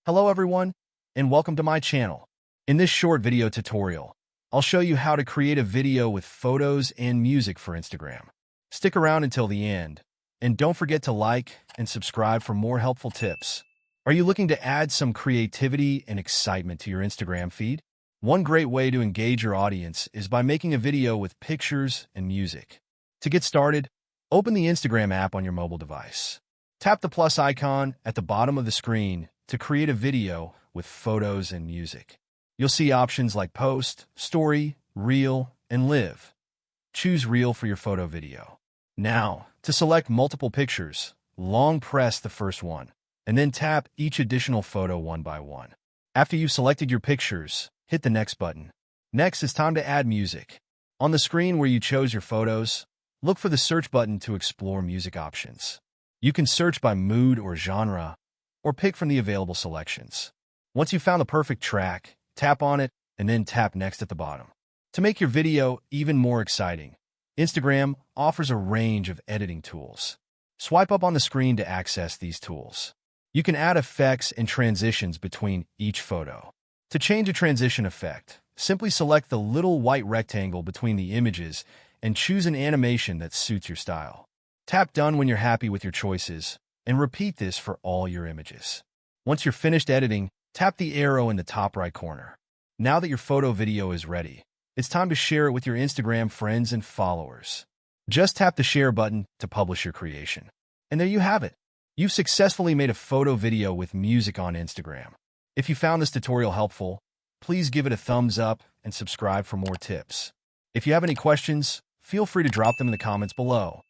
Hello everyone, and welcome to my channel. In this short video tutorial, I'll show you how to create a video with photos and music for Instagram. Stick around until the end, and don't forget to like and subscribe for more helpful tips. Are you looking to add some creativity and excitement to your Instagram feed? One great way to engage your audience is by making a video with pictures and music. To get started, open the Instagram app on your mobile device. Tap the plus icon at the bottom of the screen to create a video with photos and music. You'll see options like Post, Story, Reel, and Live. Choose Reel for your photo video. Now, to select multiple pictures, long press the first one, and then tap each additional photo one by one. After you've selected your pictures, hit the Next button. Next, it's time to add music. On the screen where you chose your photos, look for the search button to explore music options. You can search by mood or genre, or pick from the available selections. Once you've found the perfect track, tap on it, and then tap Next at the bottom. To make your video even more exciting, Instagram offers a range of editing tools. Swipe up on the screen to access these tools. You can add effects and transitions between each photo. To change a transition effect, simply select the little white rectangle between the images and choose an animation that suits your style. Tap Done when you're happy with your choices, and repeat this for all your images. Once you're finished editing, tap the arrow in the top right corner. Now that your photo video is ready, it's time to share it with your Instagram friends and followers. Just tap the share button to publish your creation. And there you have it. You've successfully made a photo video with music on Instagram. If you found this tutorial helpful, please give it a thumbs up and subscribe for more tips. If you have any questions, feel free to drop them in the comments below.